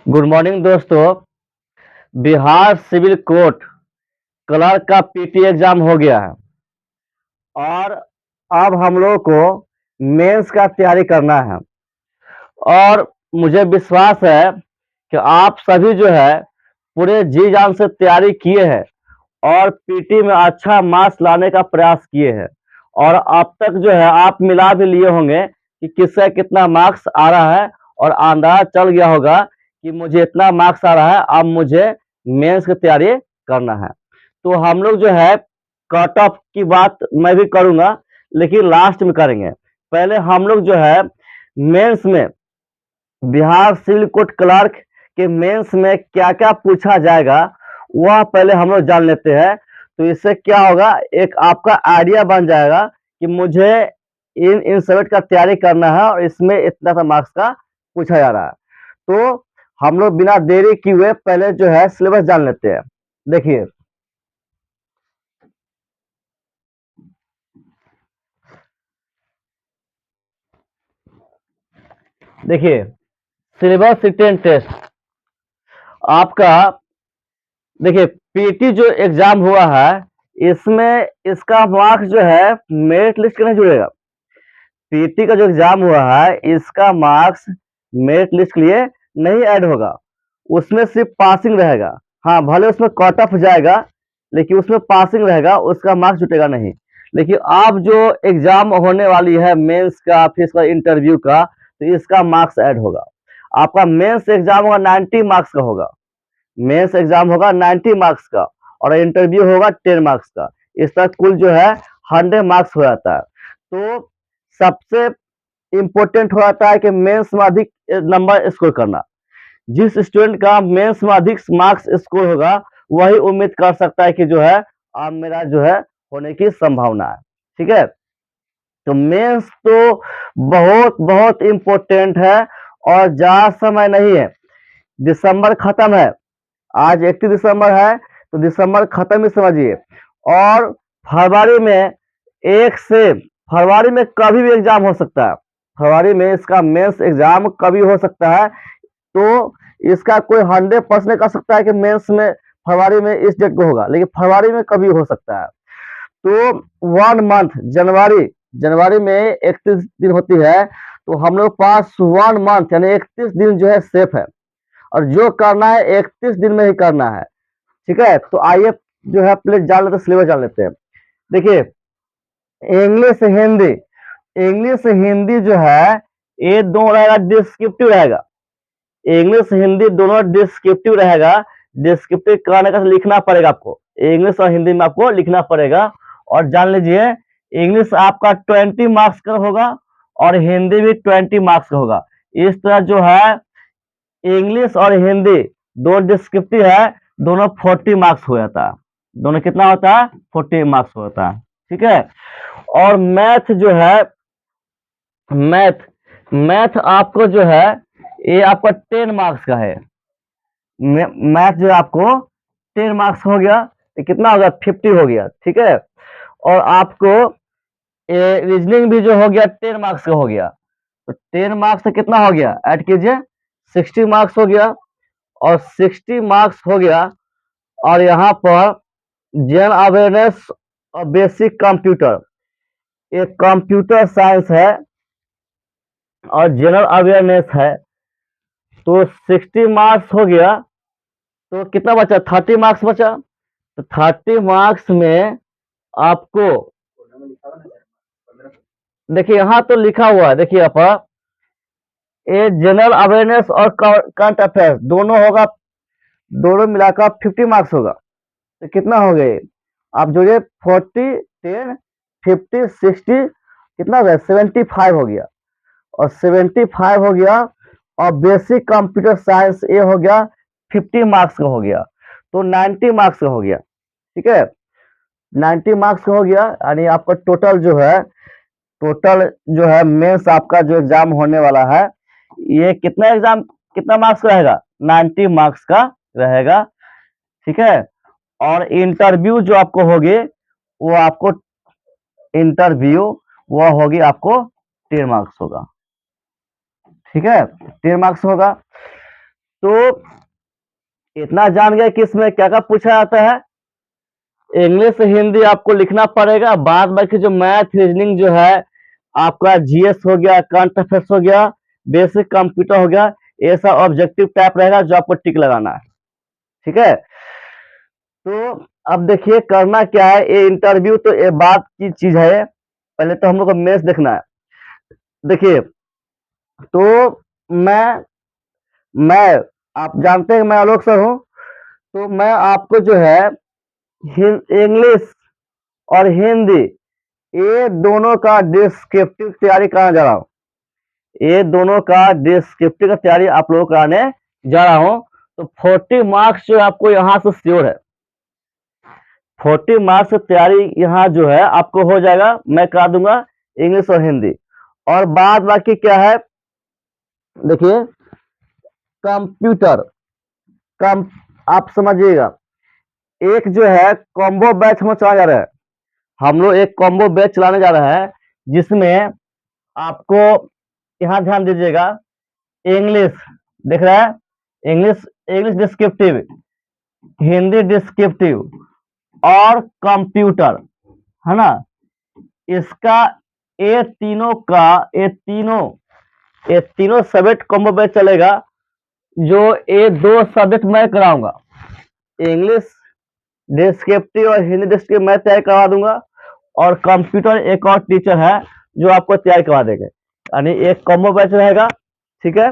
Good morning दोस्तों। Bihar civil court clerk का PT exam हो गया है और अब हम लोगों को मेंस का तैयारी करना है। और मुझे विश्वास है कि आप सभी जो है पूरे जी जान से तैयारी किए हैं और पीटी में अच्छा मार्क्स लाने का प्रयास किए हैं। और अब तक जो है आप मिला भी लिए होंगे कि किसका कितना मार्क्स आ रहा है और अंदाजा चल गया होगा कि मुझे इतना मार्क्स आ रहा है, अब मुझे मेंस की तैयारी करना है। तो हम लोग जो है कट ऑफ की बात मैं भी करूंगा, लेकिन लास्ट में करेंगे। पहले हम लोग जो है मेंस में बिहार सिविल कोर्ट क्लर्क के मेंस में क्या क्या पूछा जाएगा वह पहले हम लोग जान लेते हैं। तो इससे क्या होगा, एक आपका आइडिया बन जाएगा कि मुझे इन सब्जेक्ट का तैयारी करना है और इसमें इतना सा मार्क्स का पूछा जा रहा है। तो हम लोग बिना देरी किए हुए पहले जो है सिलेबस जान लेते हैं। देखिए देखिए सिलेबस रिटेन टेस्ट आपका, देखिए पीटी जो एग्जाम हुआ है इसमें इसका मार्क्स जो है मेरिट लिस्ट के नहीं जुड़ेगा। पीटी का जो एग्जाम हुआ है इसका मार्क्स मेरिट लिस्ट के लिए नहीं ऐड होगा, उसमें सिर्फ पासिंग रहेगा। हाँ, भले उसमें कट ऑफ जाएगा लेकिन उसमें पासिंग रहेगा, उसका मार्क्स जुटेगा नहीं। लेकिन आप जो एग्जाम होने वाली है मेंस का फिर इसका इंटरव्यू का, तो इसका मार्क्स ऐड होगा। आपका मेंस एग्जाम होगा 90 मार्क्स का होगा। मेंस एग्जाम होगा 90 मार्क्स का और इंटरव्यू होगा 10 मार्क्स का। इस तरह कुल जो है 100 मार्क्स हो जाता है। तो सबसे इम्पोर्टेंट हो जाता है कि मेंस में अधिक नंबर स्कोर करना। जिस स्टूडेंट का मेंस में अधिक मार्क्स स्कोर होगा वही उम्मीद कर सकता है कि जो है अब मेरा जो है होने की संभावना है। ठीक है, तो मेंस तो बहुत बहुत इम्पोर्टेंट है और ज्यादा समय नहीं है। दिसंबर खत्म है, आज 31 दिसंबर है, तो दिसंबर खत्म ही समझिए। और फरवरी में एक से फरवरी में कभी भी एग्जाम हो सकता है। फरवरी में इसका मेंस एग्जाम कभी हो सकता है। तो इसका कोई 100% कह सकता है कि मेंस में फरवरी में इस डेट को होगा, लेकिन फरवरी में कभी हो सकता है। तो 1 मंथ जनवरी जनवरी में 31 दिन होती है, तो हम लोग पास 1 मंथ यानी 31 दिन जो है सेफ है और जो करना है 31 दिन में ही करना है। ठीक है, तो आइए जो है प्लीज जान लेते, सिलेबस जान लेते हैं। देखिए इंग्लिश हिंदी, इंग्लिश हिंदी जो है ये दोनों रहेगा, डिस्क्रिप्टिव रहेगा। इंग्लिश हिंदी दोनों डिस्क्रिप्टिव रहेगा। डिस्क्रिप्टिव कराने का लिखना पड़ेगा आपको, इंग्लिश और हिंदी में आपको लिखना पड़ेगा। और जान लीजिए इंग्लिश आपका 20 मार्क्स का होगा और हिंदी भी 20 मार्क्स का होगा। इस तरह जो है इंग्लिश और हिंदी दोनों डिस्क्रिप्टिव है, दोनों 40 मार्क्स हो जाता है। दोनों कितना होता है? 40 मार्क्स होता है। ठीक है, और मैथ जो है, मैथ मैथ आपको जो है ये आपका 10 मार्क्स का है। मैथ जो है आपको 10 मार्क्स हो गया, ये कितना हो गया? 50 हो गया। ठीक है, और आपको रीजनिंग भी जो हो गया 10 मार्क्स का हो गया। तो 10 मार्क्स से कितना हो गया? ऐड कीजिए, 60 मार्क्स हो गया। और 60 मार्क्स हो गया और यहाँ पर जनरल अवेयरनेस और बेसिक कंप्यूटर, एक कंप्यूटर साइंस है और जनरल अवेयरनेस है। तो 60 मार्क्स हो गया, तो कितना बचा? 30 मार्क्स बचा। तो 30 मार्क्स में आपको देखिए यहाँ तो लिखा हुआ है, देखिए यहाँ पर ये जनरल अवेयरनेस और करंट अफेयर्स दोनों होगा, दोनों मिलाकर 50 मार्क्स होगा। तो कितना हो गए? आप जोड़िए 40 10 50 60 कितना हो गया? 75 हो गया। और 75 हो गया और बेसिक कंप्यूटर साइंस ये हो गया 50 मार्क्स का हो गया। तो 90 मार्क्स का हो गया। ठीक है, 90 मार्क्स का हो गया, यानी आपका टोटल जो है, टोटल जो है मेंस आपका जो एग्जाम होने वाला है ये कितना एग्जाम कितना मार्क्स का रहेगा? 90 मार्क्स का रहेगा। ठीक है, और इंटरव्यू जो आपको होगी वो आपको इंटरव्यू वो होगी आपको 10 मार्क्स होगा। ठीक है, 10 मार्क्स होगा। तो इतना जान गए कि इसमें क्या क्या पूछा जाता है। इंग्लिश हिंदी आपको लिखना पड़ेगा, बाद बाकी जो मैथ रीजनिंग जो है आपका जीएस हो गया, करंट अफेयर्स हो गया, बेसिक कंप्यूटर हो गया, ये सब ऑब्जेक्टिव टाइप रहेगा जो आपको टिक लगाना है। ठीक है, तो अब देखिए करना क्या है, ये इंटरव्यू तो ये बात की चीज है, पहले तो हम लोग को मेंस देखना है। देखिए तो मैं आप जानते हैं मैं आलोक सर हूँ, तो मैं आपको जो है इंग्लिश और हिंदी ये दोनों का डिस्क्रिप्टिव तैयारी कराने जा रहा हूँ। ये दोनों का डिस्क्रिप्टिव का तैयारी आप लोगों को कराने जा रहा हूँ। तो 40 मार्क्स जो आपको यहाँ से श्योर है, 40 मार्क्स की तैयारी यहाँ जो है आपको हो जाएगा, मैं करा दूंगा इंग्लिश और हिंदी। और बाद बाकी क्या है, देखिए कंप्यूटर कम आप समझिएगा, एक जो है कॉम्बो बैच हम चला जा रहा है, हम लोग एक कॉम्बो बैच चलाने जा रहा है जिसमें आपको यहाँ ध्यान दीजिएगा, इंग्लिश दिख रहा है, English English descriptive, Hindi descriptive और कंप्यूटर, है ना। इसका ये तीनों का ये तीनों सब्जेक्ट कॉम्बो बैच चलेगा, जो ये 2 सब्जेक्ट मैं कराऊंगा, इंग्लिश डिस्क्रिप्टिव और हिंदी डिस्क्रिप्टिव मैं तैयार करवा दूंगा, और कंप्यूटर एक और टीचर है जो आपको तैयार करवा देंगे, यानी एक कॉम्बो बैच रहेगा। ठीक है,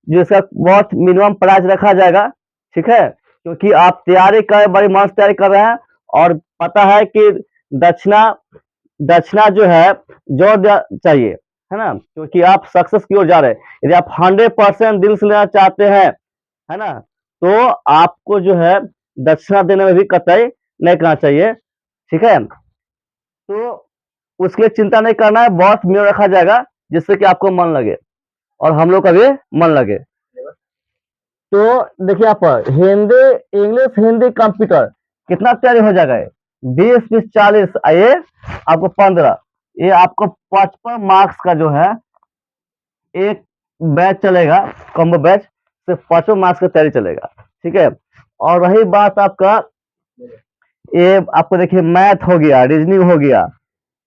जिसका बहुत मिनिमम प्राइस रखा जाएगा। ठीक है, क्योंकि आप तैयारी कर बड़ी मस्त तैयारी कर रहे हैं, और पता है कि दक्षिणा दक्षिणा जो है जोर चाहिए, है ना, क्योंकि आप सक्सेस की ओर जा रहे हैं। यदि आप 100% दिल से लेना चाहते हैं, है ना, तो आपको जो है दक्षिणा देने में भी कतई नहीं करना चाहिए। ठीक है, तो उसके लिए चिंता नहीं करना है, बहुत मिनट रखा जाएगा जिससे कि आपको मन लगे और हम लोग का भी मन लगे। तो देखिए आप हिंदी इंग्लिश हिंदी कंप्यूटर कितना तैयारी हो जाएगा, 20 20 40, आइए आपको 15, ये आपको 55 मार्क्स का जो है एक बैच चलेगा, कॉम्बो बैच, सिर्फ 55 मार्क्स का तैयारी चलेगा। ठीक है, और रही बात आपका, ये आपको देखिए मैथ हो गया, रीजनिंग हो गया,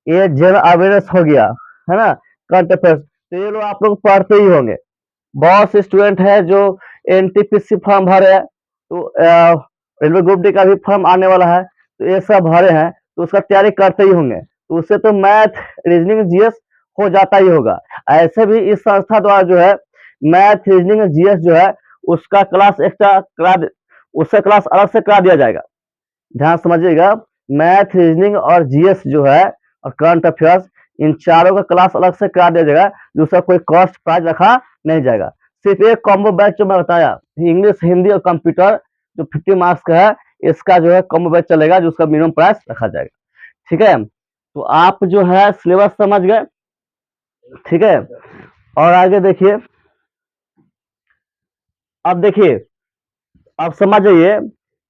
ये जनरल अवेयरनेस हो गया, है ना, करंट अफेयर्स, तो ये लोग आप लोग पढ़ते ही होंगे। बहुत से स्टूडेंट है जो एनटीपीसी फॉर्म भरे हैं, तो रेलवे ग्रुप डी का भी फॉर्म आने वाला है, तो ये सब भरे हैं, तो उसका तैयारी करते ही होंगे, तो उससे तो मैथ रीजनिंग जीएस हो जाता ही होगा। ऐसे भी इस संस्था द्वारा जो है मैथ रीजनिंग जीएस जो है उसका क्लास एक्स्ट्रा करा, उसका क्लास अलग से करा दिया जाएगा। ध्यान समझिएगा, मैथ रीजनिंग और जीएस जो है और करंट अफेयर्स, इन चारों का क्लास अलग से करा दिया जाएगा, जिसका कोई कॉस्ट प्राइस रखा नहीं जाएगा। सिर्फ एक कॉम्बो बैच जो मैं बताया, इंग्लिश हिंदी और कंप्यूटर जो 50 मार्क्स का है, इसका जो है कॉम्बो बैच चलेगा, जो उसका मिनिमम प्राइस रखा जाएगा। ठीक है, तो आप जो है सिलेबस समझ गए। ठीक है, और आगे देखिए, अब देखिए अब समझ जाइए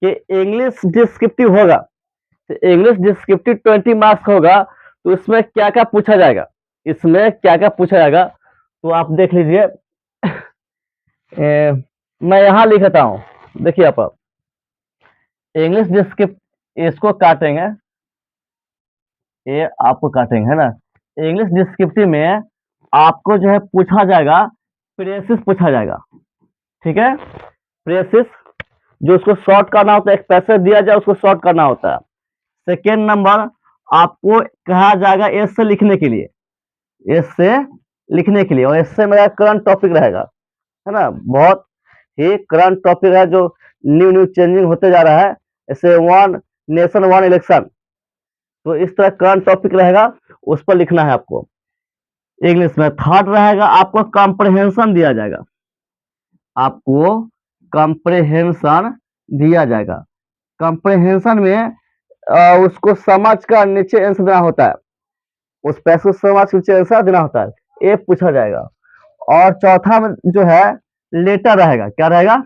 कि इंग्लिश डिस्क्रिप्टिव होगा, तो इंग्लिश डिस्क्रिप्टिव 20 मार्क्स होगा, तो इसमें क्या क्या पूछा जाएगा, इसमें क्या क्या पूछा जाएगा, तो आप देख लीजिए। मैं यहाँ लिखता हूँ, देखिए आप इंग्लिश डिस्क्रिप्ट, इसको काटेंगे, ये आपको काटेंगे, है ना। इंग्लिश डिस्क्रिप्टिव में आपको जो है पूछा जाएगा, प्रेसिस पूछा जाएगा। ठीक है, प्रेसिस जो उसको शॉर्ट करना होता है, एक पैसेज दिया जाए उसको शॉर्ट करना होता है। सेकेंड नंबर आपको कहा जाएगा एस से लिखने के लिए, एस से लिखने के लिए, और एस से मेरा करंट टॉपिक रहेगा, है ना, बहुत ही करंट टॉपिक है जो न्यू न्यू चेंजिंग होते जा रहा है, जैसे वन नेशन वन इलेक्शन, तो इस तरह करंट टॉपिक रहेगा, उस पर लिखना है आपको इंग्लिश में। थर्ड रहेगा आपको कॉम्प्रहेंशन दिया जाएगा, आपको कॉम्प्रहेंशन दिया जाएगा। कॉम्प्रहेंशन में उसको समझ कर नीचे आंसर देना होता है, उस पैसे को समझ के नीचे आंसर देना होता है, ये पूछा जाएगा। और चौथा में जो है लेटर रहेगा, क्या रहेगा,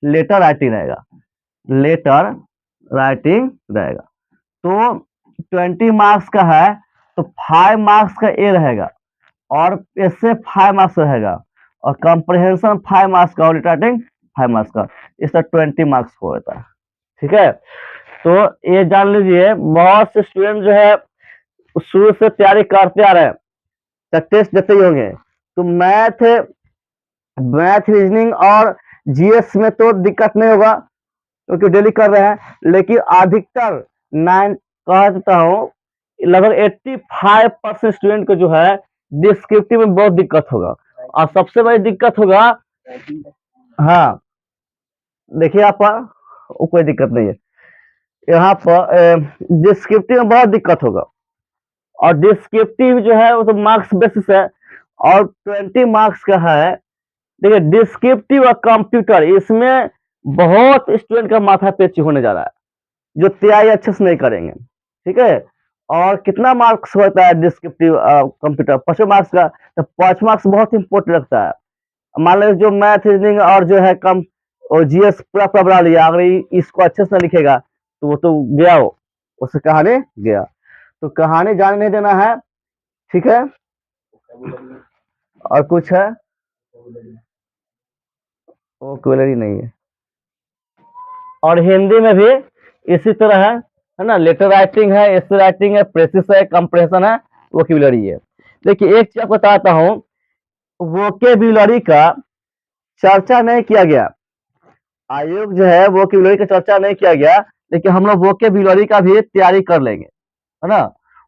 लेटर राइटिंग रहेगा, लेटर राइटिंग रहेगा। तो 20 मार्क्स का है, तो 5 मार्क्स का ए रहेगा, और इससे 5 मार्क्स रहेगा, और कंप्रहेंशन 5 मार्क्स का, और लेटर राइटिंग 5 मार्क्स का, इसका 20 मार्क्स को होता है। ठीक है, तो ये जान लीजिए बहुत से स्टूडेंट जो है शुरू से तैयारी करते आ रहे हैं, टेस्ट देते ही होंगे, तो मैथ मैथ रीजनिंग और जीएस में तो दिक्कत नहीं होगा क्योंकि डेली कर रहे हैं, लेकिन अधिकतर 9 कह देता हूँ लगभग 85% स्टूडेंट को जो है डिस्क्रिप्टिव में बहुत दिक्कत होगा। और सबसे बड़ी दिक्कत होगा, हाँ देखिए आप, कोई दिक्कत नहीं है, यहाँ पर डिस्क्रिप्टिव में बहुत दिक्कत होगा। और डिस्क्रिप्टिव जो है वो तो मार्क्स बेसिस है और 20 मार्क्स का है। देखिए डिस्क्रिप्टिव और कंप्यूटर, इसमें बहुत स्टूडेंट का माथा पेची होने जा रहा है जो तैयारी अच्छे से नहीं करेंगे। ठीक है, और कितना मार्क्स होता है डिस्क्रिप्टिव कंप्यूटर? 5 मार्क्स का। तो 5 मार्क्स बहुत इंपॉर्टेंट रखता है। मान लो जो मैथ रीजनिंग और जो है कम और जीएस पूरा पूरा बना लिया, अगर इसको अच्छे से लिखेगा तो वो तो गया, वो उससे कहानी गया। तो कहानी जाने नहीं देना है। ठीक है, और कुछ है? वोकैबुलरी नहीं है। और हिंदी में भी इसी तरह है ना, लेटर राइटिंग है, एसे राइटिंग है, प्रेसिस है, कंप्रेशन है, वोकैबुलरी है। देखिए एक चीज आपको बताता हूँ, वोकैबुलरी का चर्चा नहीं किया गया, आयोग जो है वोकैबुलरी का चर्चा नहीं किया गया, लेकिन हम लोग वोकैबुलरी का भी तैयारी कर लेंगे, है ना,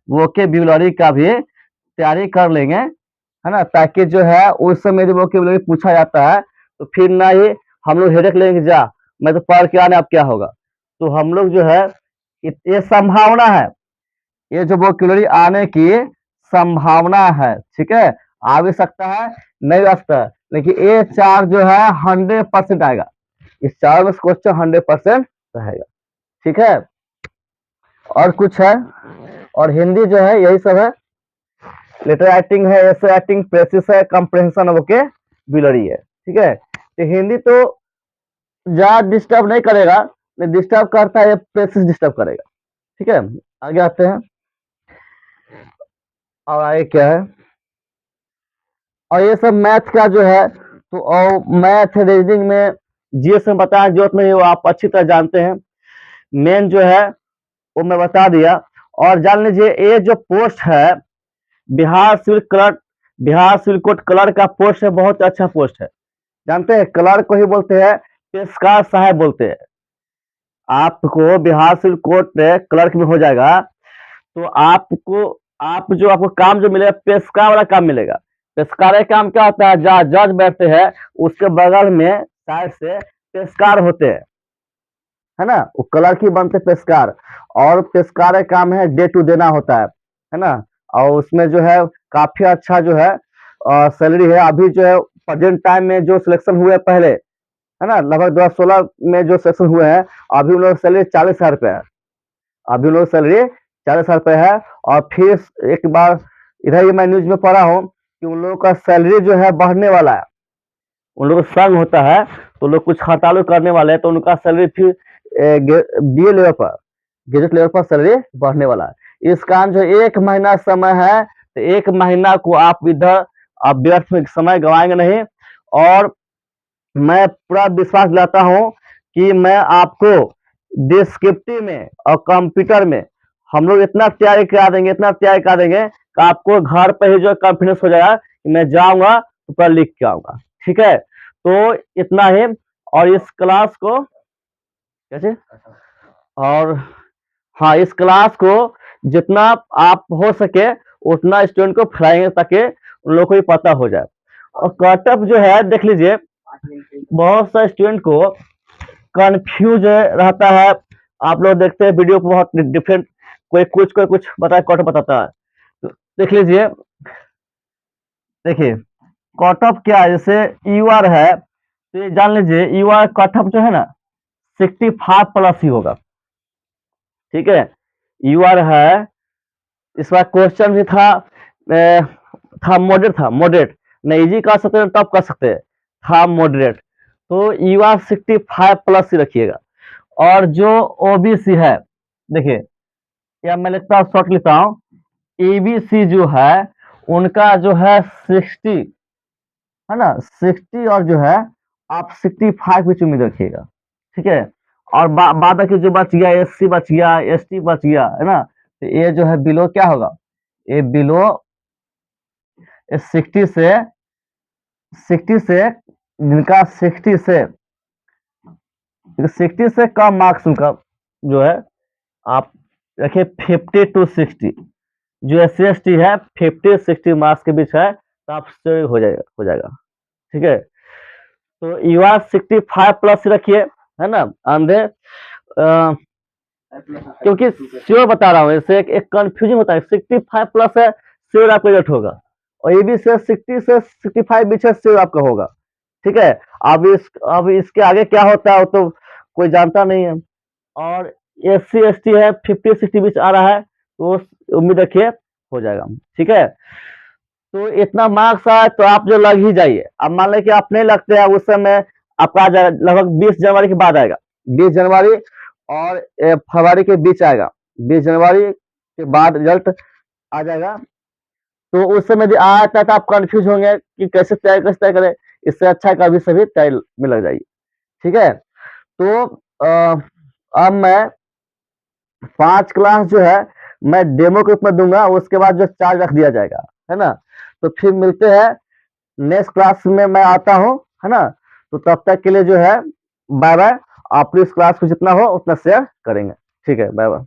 वोकैबुलरी का भी तैयारी कर लेंगे, है ना, ताकि जो है उस समय जब वोकैबुलरी पूछा जाता है तो फिर ना ही हम लोग हेडेक लेंगे, जा मैं तो पढ़ के आने अब क्या होगा। तो हम लोग जो है ये संभावना है, ये जो वोकैबुलरी आने की संभावना है। ठीक है, आ भी सकता है, नहीं आ सकता है, लेकिन ये 4 जो है 100% आएगा, इस 4 में क्वेश्चन 100% रहेगा। ठीक है, और कुछ है? और हिंदी जो है यही सब है, लेटर राइटिंग है, एसे राइटिंग, प्रेसिस है, कंप्रेहेंशन वोकैबुलरी है। ठीक है, तो हिंदी तो ज्यादा डिस्टर्ब नहीं करेगा, डिस्टर्ब करता है प्रेसिस डिस्टर्ब करेगा। ठीक है, आगे आते हैं। और आगे क्या है? और ये सब मैथ का जो है, तो और मैथ रीजनिंग में जीएस में बताया जरूरत नहीं, वो आप अच्छी तरह जानते हैं। मेन जो है वो मैं बता दिया। और जान लीजिए ये जो पोस्ट है Bihar civil clerk, Bihar civil court clerk का पोस्ट है, बहुत अच्छा पोस्ट है। जानते हैं क्लर्क को ही बोलते हैं पेशकार साहब बोलते हैं। आपको बिहार सिविल कोर्ट क्लर्क में हो जाएगा तो आपको काम जो मिलेगा पेशकार वाला काम मिलेगा। पेशकार का काम क्या होता है, जहाँ जज बैठते हैं उसके बगल में साइड से पेशकार होते हैं, है ना, वो क्लर्क ही बनते पेशकार। और पेशकार का काम है डे टू देना होता है ना, और उसमें जो है काफी अच्छा जो है सैलरी है। अभी जो है प्रेजेंट टाइम में जो सिलेक्शन हुए पहले, है ना, लगभग 2016 में जो सिलेक्शन हुए हैं, अभी उन लोग सैलरी 40,000 रुपये है, अभी उन लोग सैलरी 40,000 रुपये है। और फिर एक बार इधर ही मैं न्यूज में पढ़ा हूँ कि उन लोगों का सैलरी जो है बढ़ने वाला है, उन लोगों का संघ होता है तो लोग कुछ हड़ताल करने वाले हैं, तो उनका सैलरी फिर बीए लेवल पर, ग्रेजुएट लेवल पर सैलरी बढ़ने वाला है। इस कारण जो 1 महीना समय है, तो 1 महीना को आप इधर आप व्यर्थ में समय गंवाएंगे नहीं। और मैं पूरा विश्वास दिलाता हूँ कि मैं आपको डिस्क्रिप्टिव में और कंप्यूटर में हम लोग इतना तैयारी करा देंगे, इतना तैयारी करा देंगे कि आपको घर पर ही जो कॉन्फिडेंस हो जाएगा कि मैं जाऊंगा तो पूरा लिख के आऊंगा। ठीक है, तो इतना ही। और इस क्लास को कैसे, और हाँ, इस क्लास को जितना आप हो सके उतना स्टूडेंट को फैलाएंगे ताकि उन लोगों को भी पता हो जाए। और कटअप जो है देख लीजिए, बहुत सारे स्टूडेंट को कंफ्यूज रहता है। आप लोग देखते हैं वीडियो को बहुत डिफरेंट, कोई कुछ बताए, कटअप बताता है। तो देख लीजिए, देखिए कटअप क्या है, जैसे यूआर है तो ये जान लीजिए यूआर कटअप जो है ना 65 प्लस ही होगा। ठीक है, यूआर है, इस बार क्वेश्चन भी था मॉडरेट, नहीं इजी कर सकते हैं टफ कर सकते हैं, था मॉडरेट, तो यूआर 65 प्लस ही रखिएगा। और जो ओबीसी है, देखिए या मैं लिखता हूँ, शॉर्ट लिखता हूँ, ईबीसी जो है उनका जो है 60, है ना, 60 और जो है आप 65 बीच उम्मीद रखिएगा, ठीक है। और बाकी जो बच गया, एससी बच गया, एसटी बच गया, है ना, तो ये जो है बिलो क्या होगा, ये बिलो 60 से 60 से जिनका 60 से कम मार्क्स उनका जो है, आप रखिए 50 टू 60। जो एस सी एस टी है 50-60 मार्क्स के बीच है, तो आप से हो जाएगा, ठीक है। तो यू आर 65 प्लस रखिए, है ना, अंधे क्योंकि श्योर बता रहा हूँ, इससे एक कंफ्यूजन होता है। 65 प्लस है, श्योर आपका रिजल्ट होगा, और ये भी से 60 से 65 बीच है, श्योर आपका होगा, ठीक है। अब इसके आगे क्या होता है वो तो कोई जानता नहीं है। और एस सी एस टी है 50-60 बीच आ रहा है, तो उम्मीद रखिए हो जाएगा, ठीक है। तो इतना मार्क्स आए तो आप जो लग ही जाइए। अब मान लें कि आप नहीं लगते हैं, उस समय आपका आ जाएगा लगभग 20 जनवरी के बाद आएगा, 20 जनवरी और फरवरी के बीच आएगा, 20 जनवरी के बाद रिजल्ट आ जाएगा। तो उस समय यदि आता है तो आप कंफ्यूज होंगे कि कैसे तय करें। इससे अच्छा है कि अभी सभी तय में लग जाइए, ठीक है। तो अब मैं 5 क्लास जो है मैं डेमो के रूप में दूंगा, उसके बाद जो चार्ज रख दिया जाएगा, है ना। तो फिर मिलते हैं नेक्स्ट क्लास में, मैं आता हूँ, है ना। तो तब तक के लिए जो है बाय बाय। आप इस क्लास को जितना हो उतना शेयर करेंगे, ठीक है, बाय बाय।